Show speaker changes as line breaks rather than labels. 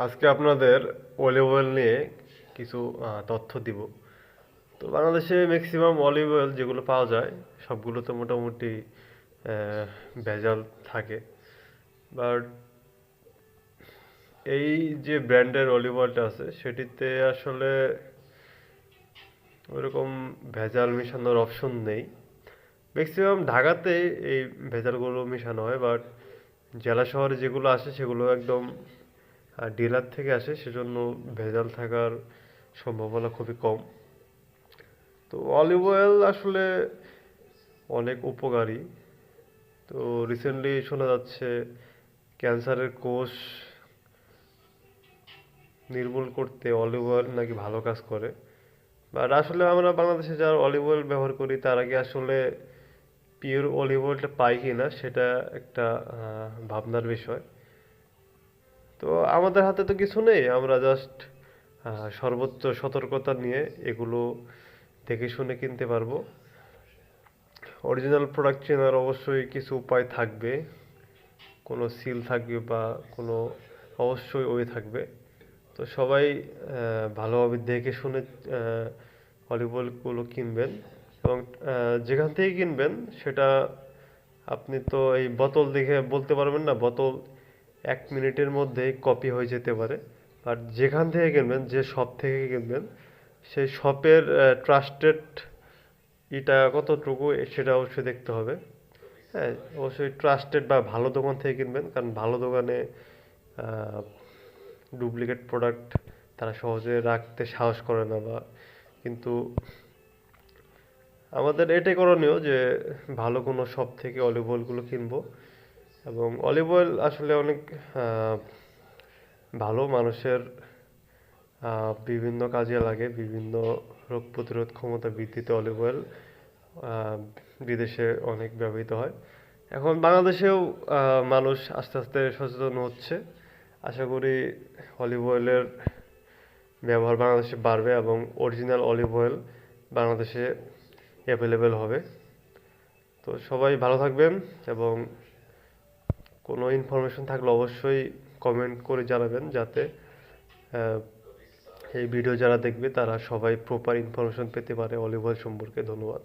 আজকে আপনাদের olive oil নিয়ে কিছু তথ্য দিব। তো বাংলাদেশে ম্যাক্সিমাম অলিভ অয়েল যেগুলো পাওয়া যায় সবগুলোতে মোটামুটি ভেজাল থাকে। বাট এই যে ব্র্যান্ডের অলিভ অয়েলটা আছে সেটিতে আসলে ওইরকম ভেজাল মেশানোর অপশন নেই। ম্যাক্সিমাম ঢাকাতে এই ভেজালগুলো মেশানো হয়, বাট জেলা শহরে যেগুলো আসে সেগুলো একদম ডিলার থেকে আসে, সেজন্য ভেজাল থাকার সম্ভাবনা খুবই কম। তো অলিভ অয়েল আসলে অনেক উপকারী। তো রিসেন্টলি শোনা যাচ্ছে ক্যান্সারের কোষ নির্মূল করতে অলিভ অয়েল নাকি ভালো কাজ করে। বাট আসলে আমরা বাংলাদেশে যারা অলিভ অয়েল ব্যবহার করি তারা কি আসলে পিওর অলিভ অয়েলটা পাই কি না সেটা একটা ভাবনার বিষয়। তো আমাদের হাতে তো কিছু নেই, আমরা জাস্ট সর্বোচ্চ সতর্কতা নিয়ে এগুলো দেখে শুনে কিনতে পারবো। অরিজিনাল প্রোডাক্ট চেনার অবশ্যই কিছু উপায় থাকবে, কোনো সিল থাকবে বা কোনো অবশ্যই ওয়ে থাকবে। তো সবাই ভালোভাবে দেখে শুনে অলিভ অয়েলগুলো কিনবেন, এবং যেখান থেকে কিনবেন সেটা আপনি তো এই বোতল দেখে বলতে পারবেন না, বোতল 1 মিনিটের মধ্যেই কপি হয়ে যেতে পারে। আর যেখান থেকে কিনবেন, যে শপ থেকে কিনবেন, সেই শপের ট্রাস্টেড এটা কতটুকু সেটা অবশ্যই দেখতে হবে। হ্যাঁ, অবশ্যই ট্রাস্টেড বা ভালো দোকান থেকে কিনবেন, কারণ ভালো দোকানে ডুপ্লিকেট প্রোডাক্ট তারা সহজে রাখতে সাহস করে না। বা কিন্তু আমাদের এটাই করণীয় যে ভালো কোনো শপ থেকে অলিভ অয়েলগুলো কিনবো। এবং অলিভ অয়েল আসলে অনেক আহ, ভালো, মানুষের বিভিন্ন কাজে লাগে, বিভিন্ন রোগ প্রতিরোধ ক্ষমতা বৃদ্ধিতে অলিভ অয়েল আহ, বিদেশে অনেক ব্যবহৃত হয়। এখন বাংলাদেশেও মানুষ আস্তে আস্তে সচেতন হচ্ছে। আশা করি অলিভ অয়েলের ব্যবহার বাংলাদেশে বাড়বে এবং অরিজিনাল অলিভ অয়েল বাংলাদেশে অ্যাভেলেবেল হবে। তো সবাই ভালো থাকবেন, এবং কোনো ইনফরমেশন থাকলে অবশ্যই কমেন্ট করে জানাবেন, যাতে আহ, এই ভিডিও যারা দেখবে তারা সবাই প্রপার ইনফরমেশন পেতে পারে অলিভ অয়েল সম্পর্কে। ধন্যবাদ।